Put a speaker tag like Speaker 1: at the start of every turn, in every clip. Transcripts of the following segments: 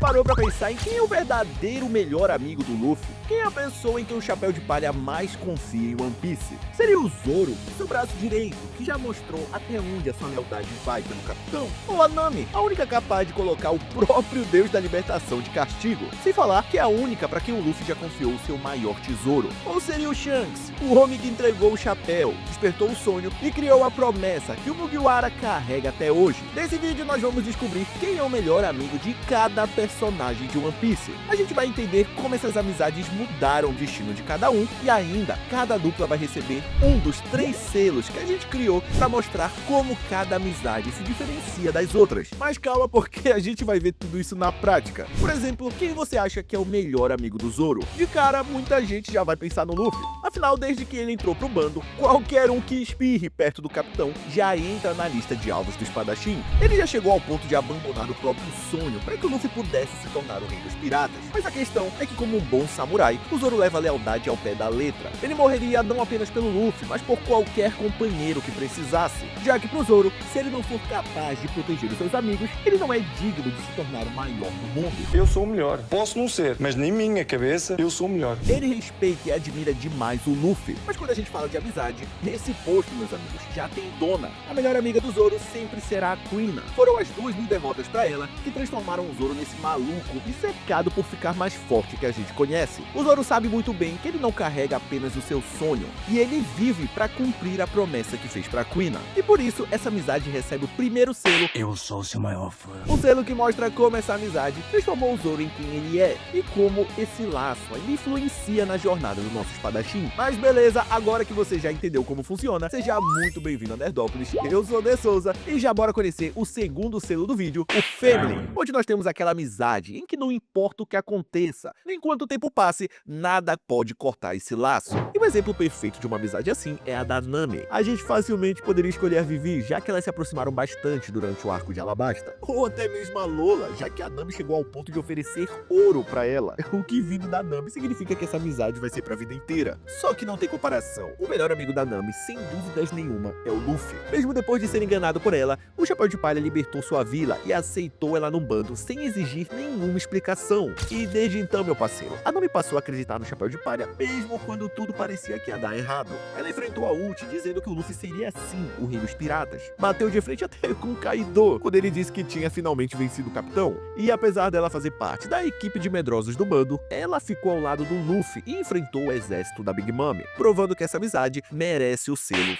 Speaker 1: parou pra pensar em quem é o verdadeiro melhor amigo do Luffy? Quem é a pessoa em quem o Chapéu de Palha mais confia em One Piece? Seria o Zoro, seu braço direito, que já mostrou até onde a sua lealdade vai pelo capitão? Ou a Nami, a única capaz de colocar o próprio deus da libertação de castigo? Sem falar que é a única para quem o Luffy já confiou seu maior tesouro. Ou seria o Shanks, o homem que entregou o chapéu, despertou o sonho e criou a promessa que o Mugiwara carrega até hoje? Nesse vídeo nós vamos descobrir quem é o melhor amigo de cada personagem de One Piece. A gente vai entender como essas amizades mudaram o destino de cada um e ainda cada dupla vai receber um dos 3 selos que a gente criou para mostrar como cada amizade se diferencia das outras. Mas calma, porque a gente vai ver tudo isso na prática. Por exemplo, quem você acha que é o melhor amigo do Zoro? De cara, muita gente já vai pensar no Luffy. Afinal, desde que ele entrou pro bando, qualquer um que espirre perto do capitão já entra na lista de alvos do espadachim. Ele já chegou ao ponto de abandonar o próprio sonho para que o Luffy pudesse se tornar o rei dos piratas. Mas a questão é que, como um bom samurai, o Zoro leva a lealdade ao pé da letra. Ele morreria não apenas pelo Luffy, mas por qualquer companheiro que precisasse. Já que pro Zoro, se ele não for capaz de proteger os seus amigos, ele não é digno de se tornar o maior do mundo.
Speaker 2: Eu sou o melhor. Posso não ser, mas na minha cabeça eu sou o melhor.
Speaker 1: Ele respeita e admira demais o Luffy. Mas quando a gente fala de amizade, nesse posto, meus amigos, já tem Dona. A melhor amiga do Zoro sempre será a Kuina. Foram as 2 mil derrotas pra ela que transformaram o Zoro nesse maluco e cercado por ficar mais forte que a gente conhece. O Zoro sabe muito bem que ele não carrega apenas o seu sonho, e ele vive pra cumprir a promessa que fez pra Kuina. E por isso, essa amizade recebe o primeiro selo.
Speaker 3: Eu sou seu maior fã.
Speaker 1: Um selo que mostra como essa amizade transformou o Zoro em quem ele é e como esse laço ainda influencia na jornada do nosso espadachim. Mas beleza, agora que você já entendeu como funciona, seja muito bem-vindo a Nerdópolis. Eu sou o De Souza e já bora conhecer o segundo selo do vídeo, o Family, onde nós temos aquela amizade em que não importa o que aconteça, nem quanto tempo passe, nada pode cortar esse laço. E um exemplo perfeito de uma amizade assim é a da Nami. A gente facilmente poderia escolher a Vivi, já que elas se aproximaram bastante durante o arco de Alabasta. Ou até mesmo a Lola, já que a Nami chegou ao ponto de oferecer ouro pra ela. O que vindo da Nami significa que essa amizade vai ser pra vida inteira. Só que não tem comparação. O melhor amigo da Nami, sem dúvidas nenhuma, é o Luffy. Mesmo depois de ser enganado por ela, o Chapéu de Palha libertou sua vila e aceitou ela no bando sem exigir nenhuma explicação. E desde então, meu parceiro, a Nami passou a acreditar no Chapéu de Palha, mesmo quando tudo parecia que ia dar errado. Ela enfrentou a Uchi dizendo que o Luffy seria sim o rei dos piratas. Bateu de frente até com o Kaido, quando ele disse que tinha finalmente vencido o capitão. E apesar dela fazer parte da equipe de medrosos do bando, ela ficou ao lado do Luffy e enfrentou o exército da Big Mom, provando que essa amizade merece o selo.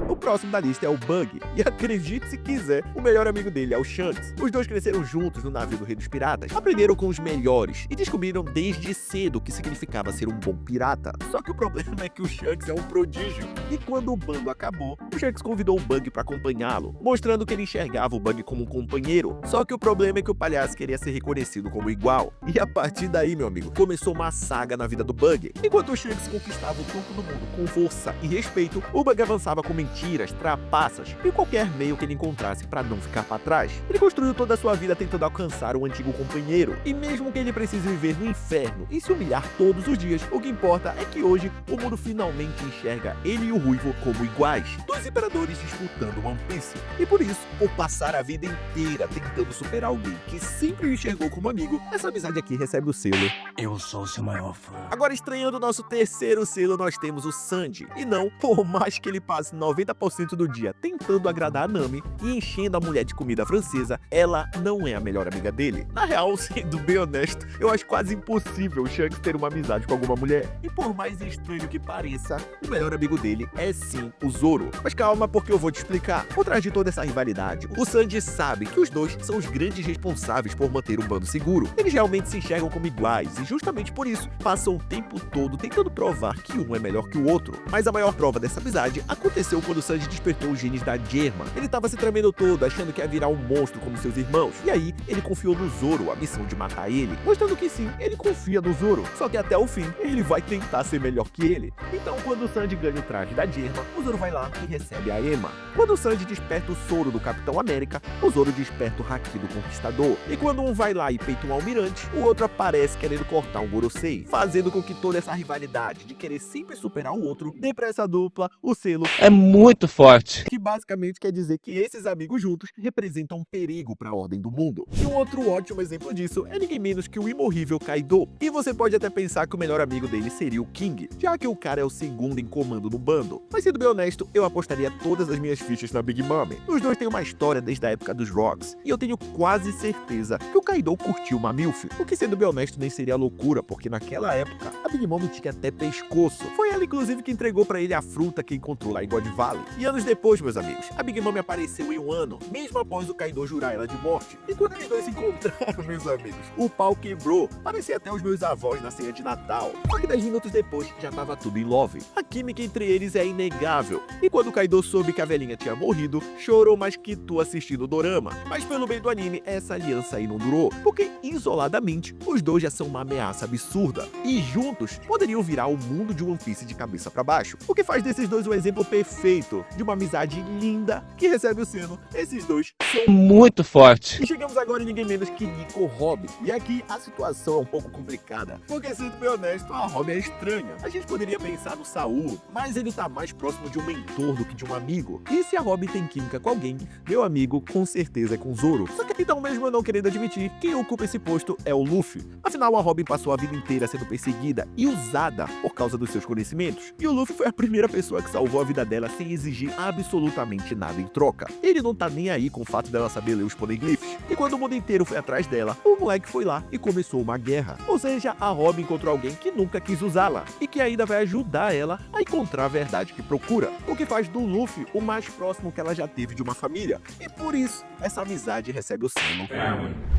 Speaker 1: O próximo da lista é o Bug, e acredite se quiser, o melhor amigo dele é o Shanks. Os dois cresceram juntos no navio do Rei dos Piratas, aprenderam com os melhores e descobriram desde cedo o que significava ser um bom pirata. Só que o problema é que o Shanks é um prodígio, e quando o bando acabou, o Shanks convidou o Bug para acompanhá-lo, mostrando que ele enxergava o Bug como um companheiro. Só que o problema é que o palhaço queria ser reconhecido como igual, e a partir daí, meu amigo, começou uma saga na vida do Bug. Enquanto o Shanks conquistava o topo do mundo com força e respeito, o Bug avançava com mentiras, trapaças e qualquer meio que ele encontrasse para não ficar para trás. Ele construiu toda a sua vida tentando alcançar o antigo companheiro, e mesmo que ele precise viver no inferno e se humilhar todos os dias, o que importa é que hoje o mundo finalmente enxerga ele e o Ruivo como iguais, 2 imperadores disputando One Piece. E por isso, por passar a vida inteira tentando superar alguém que sempre o enxergou como amigo, essa amizade aqui recebe o selo.
Speaker 3: Eu sou seu maior fã.
Speaker 1: Agora, estreando o nosso terceiro selo, nós temos o Sanji. E não, por mais que ele passe 90% do dia tentando agradar a Nami e enchendo a mulher de comida francesa, ela não é a melhor amiga dele. Na real, sendo bem honesto, eu acho quase impossível o Shanks ter uma amizade com alguma mulher. E por mais estranho que pareça, o melhor amigo dele é sim o Zoro. Mas calma, porque eu vou te explicar. Por trás de toda essa rivalidade, o Sanji sabe que os dois são os grandes responsáveis por manter o bando seguro. Eles realmente se enxergam como iguais e justamente por isso passam o tempo todo tentando provar que um é melhor que o outro. Mas a maior prova dessa amizade aconteceu quando o Sanji despertou os genes da Germa. Ele tava se tremendo todo, achando que ia virar um monstro como seus irmãos. E aí, ele confiou no Zoro a missão de matar ele, mostrando que sim, ele confia no Zoro. Só que até o fim, ele vai tentar ser melhor que ele. Então, quando o Sanji ganha o traje da Germa, o Zoro vai lá e recebe a Ema. Quando o Sanji desperta o soro do Capitão América, o Zoro desperta o Haki do Conquistador. E quando um vai lá e peita um almirante, o outro aparece querendo cortar um Gorosei, fazendo com que toda essa rivalidade de querer sempre superar o outro dê pra essa dupla o selo.
Speaker 3: É muito
Speaker 4: muito forte.
Speaker 1: Que basicamente quer dizer que esses amigos juntos representam um perigo para a ordem do mundo. E um outro ótimo exemplo disso é ninguém menos que o imorrível Kaido. E você pode até pensar que o melhor amigo dele seria o King, já que o cara é o segundo em comando no bando. Mas sendo bem honesto, eu apostaria todas as minhas fichas na Big Mom. Os dois têm uma história desde a época dos Rocks, e eu tenho quase certeza que o Kaido curtiu uma MILF, o que sendo bem honesto nem seria loucura, porque naquela época a Big Mom tinha até pescoço. Foi ela inclusive que entregou pra ele a fruta que encontrou lá em God Valley. E anos depois, meus amigos, a Big Mom apareceu em Wano, mesmo após o Kaido jurar ela de morte. E quando eles dois se encontraram, meus amigos, o pau quebrou. Parecia até os meus avós na ceia de Natal. Só que 10 minutos depois já tava tudo em love. A química entre eles é inegável. E quando o Kaido soube que a velhinha tinha morrido, chorou mais que tu assistindo o dorama. Mas pelo bem do anime, essa aliança aí não durou, porque isoladamente os dois já são uma ameaça absurda. E juntos poderiam virar o mundo de One Piece de cabeça pra baixo. O que faz desses dois um exemplo perfeito de uma amizade linda que recebe o selo. Esses dois são
Speaker 4: Muito forte.
Speaker 1: e chegamos agora em ninguém menos que Nico Robin. E aqui a situação é um pouco complicada, porque sendo bem honesto, a Robin é estranha. A gente poderia pensar no Saul, mas ele tá mais próximo de um mentor do que de um amigo. E se a Robin tem química com alguém, meu amigo com certeza é com Zoro. Só que então mesmo eu não querendo admitir, quem ocupa esse posto é o Luffy. Afinal, a Robin passou a vida inteira sendo perseguida e usada por causa dos seus conhecimentos. E o Luffy foi a primeira pessoa que salvou a vida dela sem exigir absolutamente nada em troca. Ele não tá nem aí com o fato dela saber ler os poneglyphs. E quando o mundo inteiro foi atrás dela, o moleque foi lá e começou uma guerra. Ou seja, a Robin encontrou alguém que nunca quis usá-la e que ainda vai ajudar ela a encontrar a verdade que procura. O que faz do Luffy o mais próximo que ela já teve de uma família. E por isso, essa amizade recebe o selo.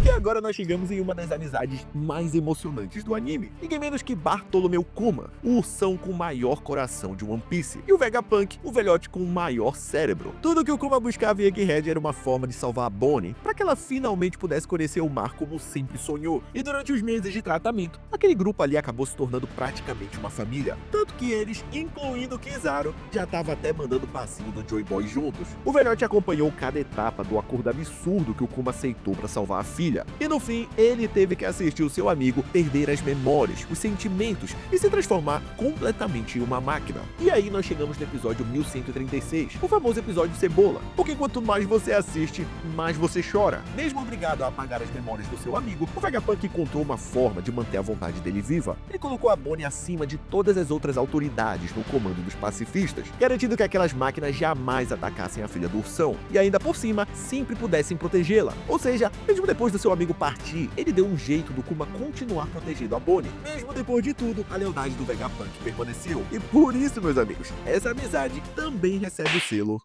Speaker 1: E agora nós chegamos em uma das amizades mais emocionantes do anime. Ninguém menos que Bartolomeu Kuma, o ursão com o maior coração de One Piece. E o Vegapunk, o velhote com o maior cérebro. Tudo que o Kuma buscava em Egghead era uma forma de salvar a Bonnie, para que ela finalmente pudesse conhecer o mar como sempre sonhou. E durante os meses de tratamento, aquele grupo ali acabou se tornando praticamente uma família. Tanto que eles, incluindo Kizaru, já estavam até mandando passinho do Joy Boy juntos. O velhote acompanhou cada etapa do acordo absurdo que o Kuma aceitou para salvar a filha. E no fim, ele teve que assistir o seu amigo perder as memórias, os sentimentos e se transformar completamente em uma máquina. E aí nós chegamos no episódio 1136, o famoso episódio Cebola. Porque quanto mais você assiste, mais você chora. Mesmo obrigado a apagar as memórias do seu amigo, o Vegapunk encontrou uma forma de manter a vontade dele viva. Ele colocou a Bonnie acima de todas as outras autoridades no comando dos pacifistas, garantindo que aquelas máquinas jamais atacassem a filha do ursão, e ainda por cima, sempre pudessem protegê-la. Ou seja, mesmo depois do seu amigo partir, ele deu um jeito do Kuma continuar protegendo a Bonnie. Mesmo depois de tudo, a lealdade do Vegapunk permaneceu. E por isso, meus amigos, essa amizade também recebe o selo.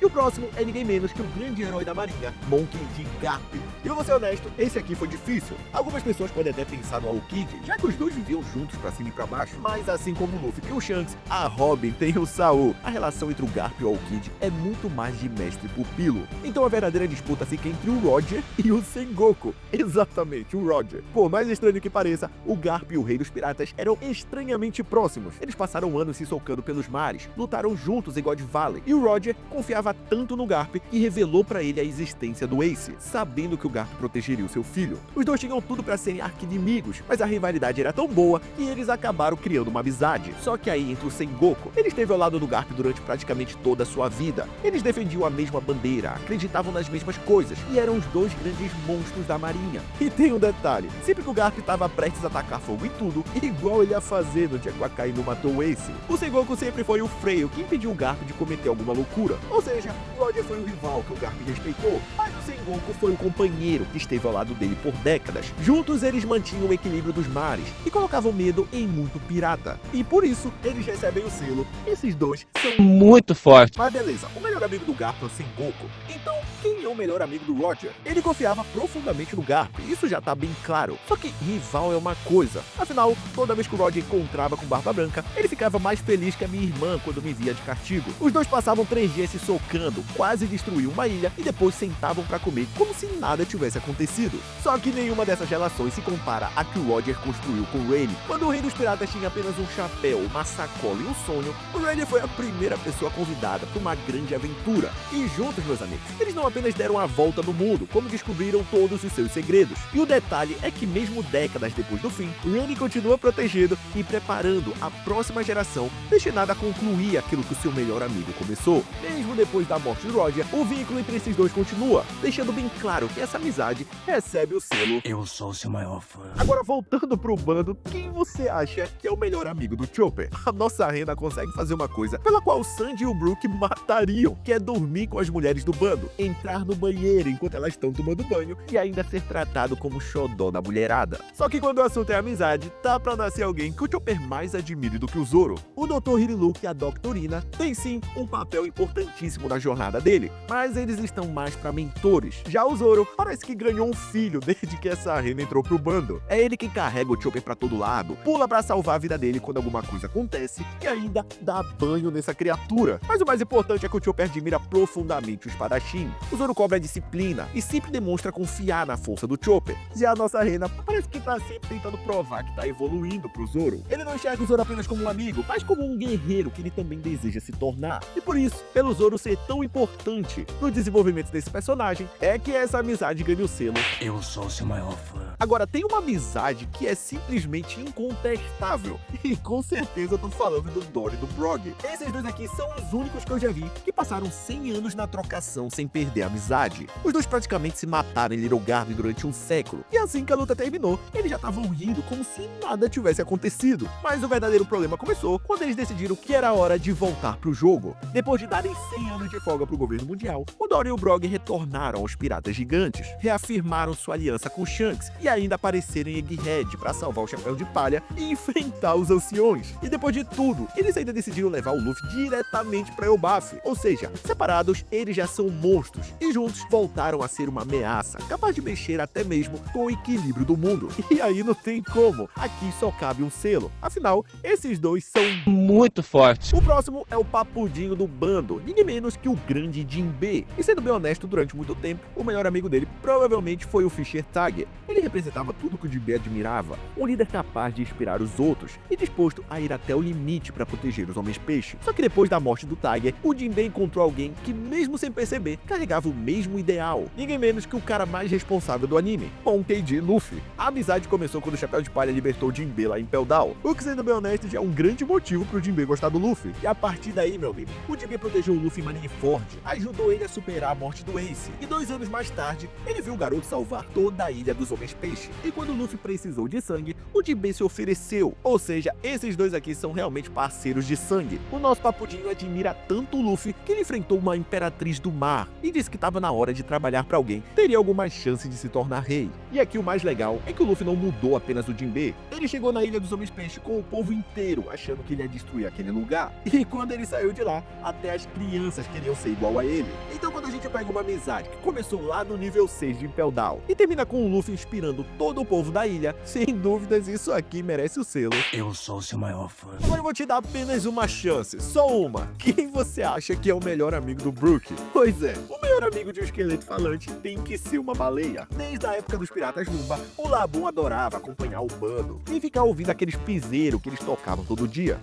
Speaker 1: E o próximo é ninguém menos que o grande herói da marinha, Monkey D. Garp. E eu vou ser honesto, esse aqui foi difícil. Algumas pessoas podem até pensar no Aokiji, já que os dois viviam juntos pra cima e pra baixo. Mas assim como o Luffy e o Shanks, a Robin tem o Saul. A relação entre o Garp e o Aokiji é muito mais de mestre pupilo. Então a verdadeira disputa fica entre o Roger e o Sengoku. Exatamente, o Roger. Por mais estranho que pareça, o Garp e o Rei dos Piratas eram estranhamente próximos. Eles passaram anos se socando pelos mares, lutaram juntos em God Valley. E o Roger confiava tanto no Garp que revelou pra ele a existência do Ace, sabendo que o Garp protegeria o seu filho. Os dois tinham tudo pra serem arqui-inimigos, mas a rivalidade era tão boa que eles acabaram criando uma amizade. Só que aí, entre o Sengoku, ele esteve ao lado do Garp durante praticamente toda a sua vida. Eles defendiam a mesma bandeira, acreditavam nas mesmas coisas e eram os dois grandes monstros da marinha. E tem um detalhe, sempre que o Garp estava prestes a atacar fogo em tudo, igual ele ia fazer no dia que o Akainu matou o Ace, o Sengoku sempre foi o freio que impediu o Garp de cometer alguma loucura. Ou seja, o Roger foi o rival que o Garp respeitou, mas o Sengoku foi o companheiro que esteve ao lado dele por décadas. Juntos eles mantinham o equilíbrio dos mares e colocavam medo em muito pirata. E por isso, eles recebem o selo. Esses dois são
Speaker 4: Muito forte.
Speaker 1: mas beleza, o melhor amigo do Garp é o Sengoku. Então, quem é o melhor amigo do Roger? Ele confiava profundamente no Garp, isso já tá bem claro. Só que rival é uma coisa. Afinal, toda vez que o Roger encontrava com Barba Branca, ele ficava mais feliz que a minha irmã quando me via de castigo. Os dois passavam 3 dias se socando, quase destruíam uma ilha e depois sentavam pra comer comer como se nada tivesse acontecido. Só que nenhuma dessas relações se compara à que o Roger construiu com Rayleigh. Quando o Rei dos Piratas tinha apenas um chapéu, uma sacola e um sonho, o Rayleigh foi a primeira pessoa convidada para uma grande aventura. E juntos, meus amigos, eles não apenas deram a volta no mundo, como descobriram todos os seus segredos. E o detalhe é que mesmo décadas depois do fim, Rayleigh continua protegendo e preparando a próxima geração, destinada a concluir aquilo que o seu melhor amigo começou. Mesmo depois da morte de Roger, o vínculo entre esses dois continua, deixando bem claro que essa amizade recebe o selo
Speaker 3: Eu sou seu maior fã.
Speaker 1: Agora, voltando pro bando, quem você acha que é o melhor amigo do Chopper? A nossa Rena consegue fazer uma coisa pela qual o Sandy e o Brook matariam, que é dormir com as mulheres do bando, entrar no banheiro enquanto elas estão tomando banho e ainda ser tratado como xodó da mulherada. Só que quando o assunto é amizade, tá pra nascer alguém que o Chopper mais admire do que o Zoro. O Dr. Hiriluk e a Doctorina têm sim um papel importantíssimo na jornada dele, mas eles estão mais pra mentores. Já o Zoro parece que ganhou um filho desde que essa Rena entrou pro bando. É ele quem carrega o Chopper pra todo lado, pula pra salvar a vida dele quando alguma coisa acontece e ainda dá banho nessa criatura. Mas o mais importante é que o Chopper admira profundamente o espadachim. O Zoro cobra a disciplina e sempre demonstra confiar na força do Chopper. Já a nossa Rena parece que tá sempre tentando provar que tá evoluindo pro Zoro. Ele não enxerga o Zoro apenas como um amigo, mas como um guerreiro que ele também deseja se tornar. E por isso, pelo Zoro ser tão importante no desenvolvimento desse personagem, é que essa amizade ganha o selo
Speaker 3: Eu sou seu maior fã.
Speaker 1: Agora, tem uma amizade que é simplesmente incontestável. E com certeza eu tô falando do Dory e do Brog. Esses dois aqui são os únicos que eu já vi que passaram 100 anos na trocação sem perder a amizade. Os dois praticamente se mataram em Little Garden durante um século. E assim que a luta terminou, eles já estavam rindo como se nada tivesse acontecido. Mas o verdadeiro problema começou quando eles decidiram que era hora de voltar pro jogo. Depois de darem 100 anos de folga pro governo mundial, o Dory e o Brog retornaram aos Piratas Gigantes, reafirmaram sua aliança com Shanks e ainda apareceram em Egghead para salvar o Chapéu de Palha e enfrentar os Anciões. E depois de tudo, eles ainda decidiram levar o Luffy diretamente para Elbaf. Ou seja, separados, eles já são monstros e juntos voltaram a ser uma ameaça, capaz de mexer até mesmo com o equilíbrio do mundo. E aí não tem como, aqui só cabe um selo. Afinal, esses dois são
Speaker 4: Muito forte.
Speaker 1: o próximo é o papudinho do bando, ninguém menos que o grande Jinbe. E sendo bem honesto, durante muito tempo, o melhor amigo dele provavelmente foi o Fisher Tiger. Ele representava tudo que o Jinbe admirava, um líder capaz de inspirar os outros e disposto a ir até o limite para proteger os Homens-Peixe. Só que depois da morte do Tiger, o Jinbe encontrou alguém que, mesmo sem perceber, carregava o mesmo ideal. Ninguém menos que o cara mais responsável do anime, Monkey D. Luffy. A amizade começou quando o Chapéu de Palha libertou o Jinbe lá em Pell Down, o que, sendo bem honesto, já é um grande motivo pro Jinbe gostar do Luffy. E a partir daí, meu amigo, o Jinbe protegeu o Luffy em Marineford, ajudou ele a superar a morte do Ace, e 2 anos mais tarde, ele viu o garoto salvar toda a ilha dos Homens-Peixe. E quando o Luffy precisou de sangue, o Jinbe se ofereceu. Ou seja, esses dois aqui são realmente parceiros de sangue. O nosso papudinho admira tanto o Luffy que ele enfrentou uma imperatriz do mar e disse que estava na hora de trabalhar para alguém, teria alguma chance de se tornar rei. E aqui o mais legal é que o Luffy não mudou apenas o Jinbe, ele chegou na ilha dos Homens-Peixe com o povo inteiro achando que ele ia destruir aquele lugar. E quando ele saiu de lá, até as crianças queriam ser igual a ele. Então quando a gente pega uma amizade que começou lá no nível 6 de Impel Down e termina com o Luffy inspirando todo o povo da ilha, sem dúvidas isso aqui merece o selo.
Speaker 3: Eu sou seu maior fã.
Speaker 1: Agora eu vou te dar apenas uma chance, só uma. Quem você acha que é o melhor amigo do Brook? Pois é, o melhor amigo de um esqueleto falante tem que ser uma baleia. Desde a época dos Piratas Lumba, o Laboon adorava acompanhar o bando e ficar ouvindo aqueles piseiros que eles tocavam todo dia.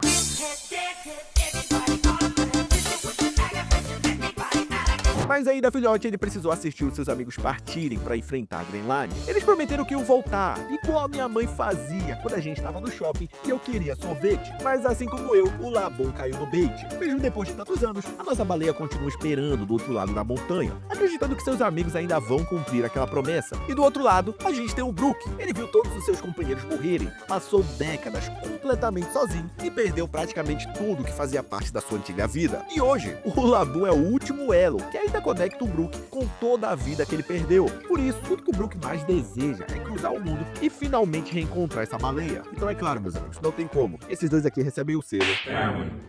Speaker 1: Mas ainda, filhote, ele precisou assistir os seus amigos partirem pra enfrentar a Grand Line. Eles prometeram que iam voltar, igual a minha mãe fazia quando a gente tava no shopping e eu queria sorvete. Mas assim como eu, o Laboon caiu no bait. Mesmo depois de tantos anos, a nossa baleia continua esperando do outro lado da montanha, acreditando que seus amigos ainda vão cumprir aquela promessa. E do outro lado, a gente tem o Brook. Ele viu todos os seus companheiros morrerem, passou décadas completamente sozinho e perdeu praticamente tudo que fazia parte da sua antiga vida. E hoje, o Laboon é o último elo que ainda conecta o Brook com toda a vida que ele perdeu. Por isso, tudo que o Brook mais deseja é cruzar o mundo e finalmente reencontrar essa baleia. Então é claro, meus amigos, não tem como. Esses dois aqui recebem o selo.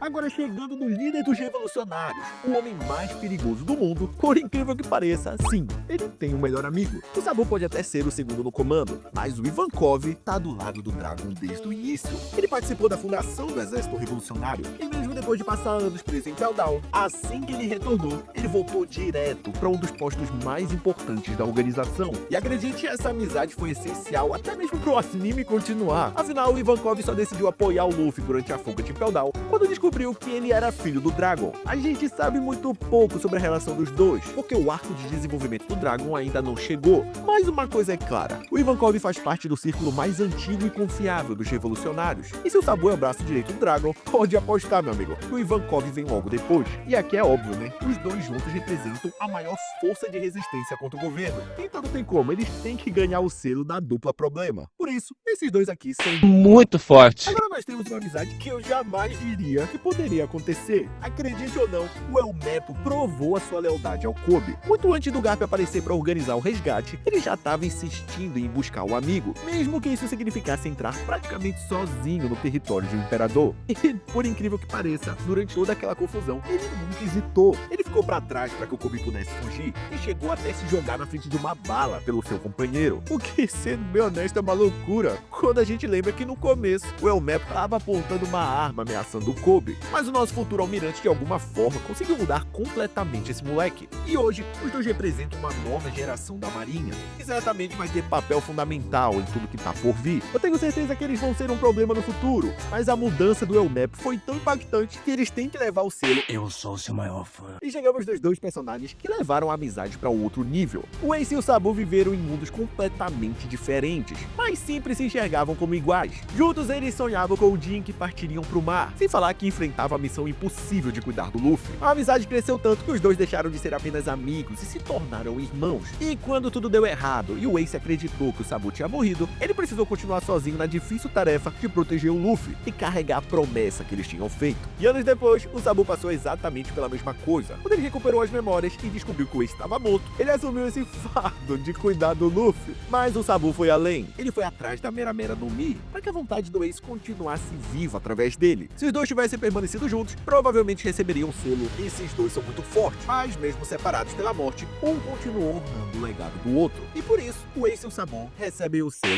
Speaker 1: Agora chegando no líder dos revolucionários, o homem mais perigoso do mundo, por incrível que pareça, sim, ele tem um melhor amigo. O Sabu pode até ser o segundo no comando, mas o Ivankov tá do lado do Dragon desde o início. Ele participou da fundação do Exército Revolucionário e mesmo depois de passar anos preso em Pell Down, assim que ele retornou, ele voltou de direto para um dos postos mais importantes da organização. E acredite, essa amizade foi essencial até mesmo pro anime continuar. Afinal, o Ivankov só decidiu apoiar o Luffy durante a fuga de Impel Down quando descobriu que ele era filho do Dragon. A gente sabe muito pouco sobre a relação dos dois, porque o arco de desenvolvimento do Dragon ainda não chegou. Mas uma coisa é clara, o Ivankov faz parte do círculo mais antigo e confiável dos revolucionários. E se o Sabu é o braço direito do Dragon, pode apostar, meu amigo, que o Ivankov vem logo depois. E aqui é óbvio, né? Os dois juntos representam a maior força de resistência contra o governo. Então não tem como, eles têm que ganhar o selo da dupla problema. Por isso, esses dois aqui são
Speaker 4: Muito forte.
Speaker 1: Agora nós temos uma amizade que eu jamais diria que poderia acontecer. Acredite ou não, o Elmepo provou a sua lealdade ao Kobe. Muito antes do Garp aparecer para organizar o resgate, ele já estava insistindo em buscar o amigo, mesmo que isso significasse entrar praticamente sozinho no território de um imperador. E, por incrível que pareça, durante toda aquela confusão, ele nunca hesitou. Ele ficou para trás para que o Kobe pudesse fugir e chegou até se jogar na frente de uma bala pelo seu companheiro. O que, sendo bem honesto, é uma loucura, quando a gente lembra que no começo o Elmepo estava apontando uma arma ameaçando o Kobe. Mas o nosso futuro almirante de alguma forma conseguiu mudar completamente esse moleque. E hoje os dois representam uma nova geração da marinha, que certamente vai ter papel fundamental em tudo que tá por vir. Eu tenho certeza que eles vão ser um problema no futuro, mas a mudança do Elmepo foi tão impactante que eles têm que levar o selo.
Speaker 3: Eu sou seu maior fã.
Speaker 1: E chegamos nos dois personagens que levaram a amizade para um outro nível. O Ace e o Sabu viveram em mundos completamente diferentes, mas sempre se enxergavam como iguais. Juntos eles sonhavam com o dia em que partiriam pro mar, sem falar que enfrentavam a missão impossível de cuidar do Luffy. A amizade cresceu tanto que os dois deixaram de ser apenas amigos e se tornaram irmãos. E quando tudo deu errado e o Ace acreditou que o Sabu tinha morrido, ele precisou continuar sozinho na difícil tarefa de proteger o Luffy e carregar a promessa que eles tinham feito. E anos depois, o Sabu passou exatamente pela mesma coisa. Quando ele recuperou as memórias e descobriu que o Ace estava morto, ele assumiu esse fardo de cuidar do Luffy. Mas o Sabu foi além. Ele foi atrás da Mera Mera no Mi, para que a vontade do Ace continuasse viva através dele. Se os dois tivessem permanecido juntos, provavelmente receberiam o selo. Esses dois são muito fortes, mas mesmo separados pela morte, um continuou honrando o legado do outro. E por isso, o Ace e o Sabu recebem o selo.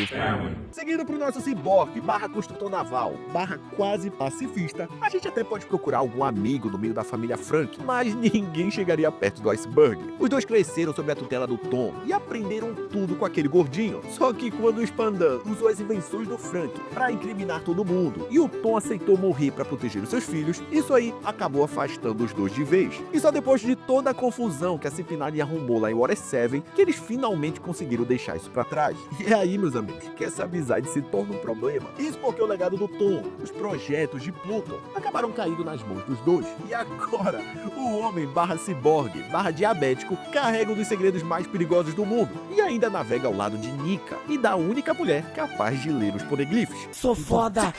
Speaker 1: Seguindo pro nosso ciborgue, barra construtor naval, barra quase pacifista, a gente até pode procurar algum amigo no meio da família Frank, mas ninguém chegaria perto do Iceberg. Os dois cresceram sob a tutela do Tom e aprenderam tudo com aquele gordinho. Só que quando o Spandan usou as invenções do Frank para incriminar todo mundo e o Tom aceitou morrer para proteger os seus filhos, isso aí acabou afastando os dois de vez. E só depois de toda a confusão que a Cincinnati arrumou lá em Water 7 que eles finalmente conseguiram deixar isso para trás. E é aí, meus amigos, que essa amizade se torna um problema. Isso porque o legado do Tom, os projetos de Pluton, acabaram caindo nas mãos dos dois. E agora, o homem barra ciborgue, barra diabético, carrega um dos segredos mais perigosos do mundo e ainda navega ao lado de Nika e da única mulher capaz de ler os poneglyphs.
Speaker 3: Sou foda.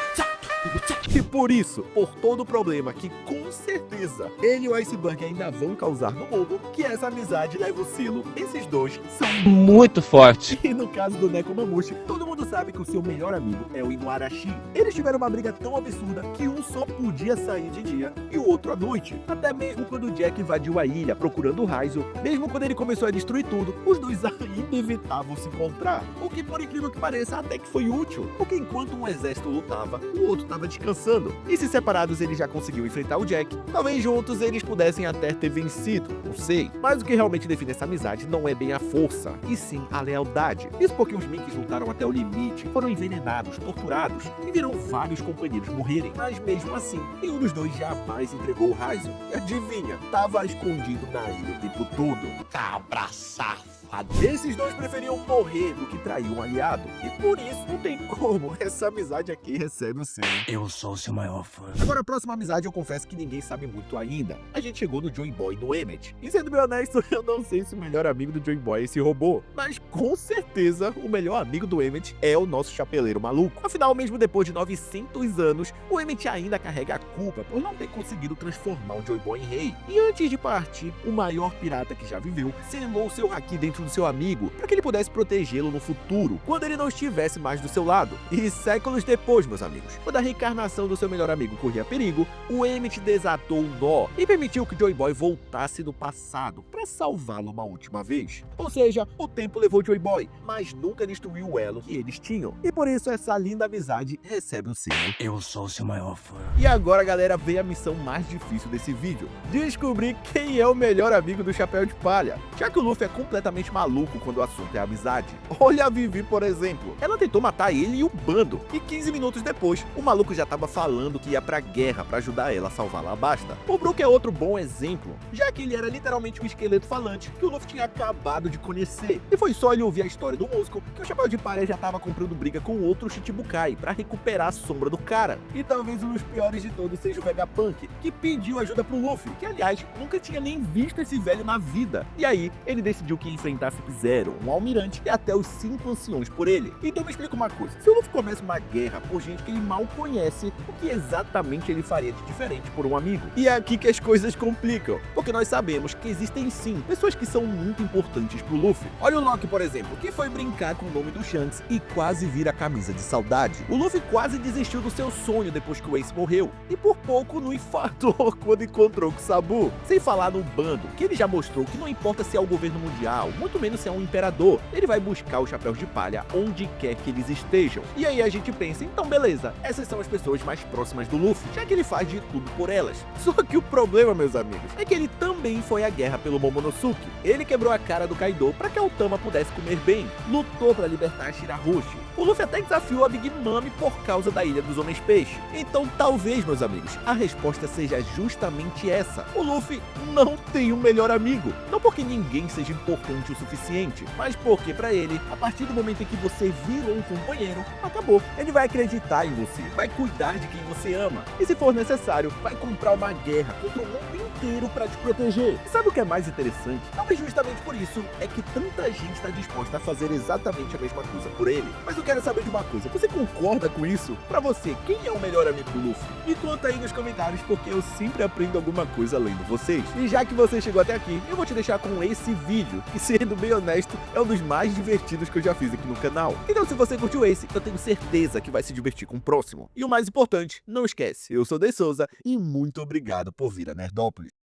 Speaker 1: E por isso, por todo o problema que com certeza ele e o Iceberg ainda vão causar no mundo, que essa amizade leva o selo, esses dois são
Speaker 4: Muito forte.
Speaker 1: E no caso do Nekomamushi, todo mundo sabe que o seu melhor amigo é o Inuarashi. Eles tiveram uma briga tão absurda que um só podia sair de dia e o outro à noite. Até mesmo quando o Jack invadiu a ilha procurando o Raizo, mesmo quando ele começou a destruir tudo, os dois ainda evitavam se encontrar. O que, por incrível que pareça, até que foi útil. Porque enquanto um exército lutava, o outro estava descansando. E se separados eles já conseguiam enfrentar o Jack, talvez juntos eles pudessem até ter vencido, não sei. Mas o que realmente define essa amizade não é bem a força, e sim a lealdade. Isso porque os Minks lutaram até o limite, foram envenenados, torturados e viram vários companheiros morrerem. Mas mesmo assim, nenhum dos dois jamais entregou o Raizo. E adivinha, tava escondido na ilha o tempo todo. Cabra safado. Esses dois preferiam morrer do que trair um aliado. E por isso não tem como, essa amizade aqui recebe o selo.
Speaker 3: Eu sou seu maior fã.
Speaker 1: Agora a próxima amizade eu confesso que ninguém sabe muito ainda. A gente chegou no Joy Boy no Emmet. E sendo bem honesto, eu não sei se o melhor amigo do Joy Boy é esse robô. Mas com certeza o melhor amigo do Emmet é o nosso chapeleiro maluco. Afinal, mesmo depois de 900 anos, o Emmet ainda carrega a culpa por não ter conseguido transformar o Joy Boy em rei. E antes de partir, o maior pirata que já viveu selou seu haki dentro do seu amigo para que ele pudesse protegê-lo no futuro, quando ele não estivesse mais do seu lado. E séculos depois, meus amigos, quando a reencarnação do seu melhor amigo corria perigo, o Emmett desatou um nó e permitiu que Joy Boy voltasse no passado para salvá-lo uma última vez. Ou seja, o tempo levou Joy Boy, mas nunca destruiu o elo que eles tinham. E por isso essa linda amizade recebe o selo.
Speaker 3: Eu sou seu maior fã.
Speaker 1: E agora, galera, vem a missão mais difícil desse vídeo: descobrir quem é o melhor amigo do Chapéu de Palha. Já que o Luffy é completamente maluco quando o assunto é amizade. Olha a Vivi, por exemplo. Ela tentou matar ele e o bando, e 15 minutos depois, o maluco já tava falando que ia pra guerra pra ajudar ela a salvar a Alabasta. O Brook é outro bom exemplo, já que ele era literalmente um esqueleto falante que o Luffy tinha acabado de conhecer. E foi só ele ouvir a história do músico que o Chapéu de Palha já tava comprando briga com outro Shichibukai pra recuperar a sombra do cara. E talvez um dos piores de todos seja o Vegapunk, que pediu ajuda pro Luffy, que aliás nunca tinha nem visto esse velho na vida. E aí ele decidiu que ia enfrentar Sub-Zero, um almirante e até os 5 anciões por ele. Então me explica uma coisa: se o Luffy começa uma guerra por gente que ele mal conhece, o que exatamente ele faria de diferente por um amigo? E é aqui que as coisas complicam, porque nós sabemos que existem sim pessoas que são muito importantes pro Luffy. Olha o Loki, por exemplo, que foi brincar com o nome do Shanks e quase vira a camisa de saudade. O Luffy quase desistiu do seu sonho depois que o Ace morreu, e por pouco não infartou quando encontrou com o Sabu. Sem falar no bando, que ele já mostrou que não importa se é o governo mundial, muito menos se é um imperador, ele vai buscar os Chapéus de Palha onde quer que eles estejam. E aí a gente pensa, então beleza, essas são as pessoas mais próximas do Luffy, já que ele faz de tudo por elas. Só que o problema, meus amigos, é que ele também foi à guerra pelo Momonosuke. Ele quebrou a cara do Kaido para que a Otama pudesse comer bem, lutou para libertar a Shirahoshi. O Luffy até desafiou a Big Mami por causa da Ilha dos Homens Peixe. Então talvez, meus amigos, a resposta seja justamente essa: o Luffy não tem um melhor amigo. Não porque ninguém seja importante o suficiente, mas porque pra ele, a partir do momento em que você virou um companheiro, acabou. Ele vai acreditar em você, vai cuidar de quem você ama, e se for necessário, vai comprar uma guerra contra o mundo inteiro pra te proteger. E sabe o que é mais interessante? Talvez justamente por isso é que tanta gente está disposta a fazer exatamente a mesma coisa por ele. Mas eu quero saber de uma coisa: você concorda com isso? Pra você, quem é o melhor amigo do Luffy? Me conta aí nos comentários, porque eu sempre aprendo alguma coisa lendo vocês. E já que você chegou até aqui, eu vou te deixar com esse vídeo, que, sendo bem honesto, é um dos mais divertidos que eu já fiz aqui no canal. Então se você curtiu esse, eu tenho certeza que vai se divertir com o próximo. E o mais importante, não esquece, eu sou Dei Souza e muito obrigado por vir a Nerdópolis.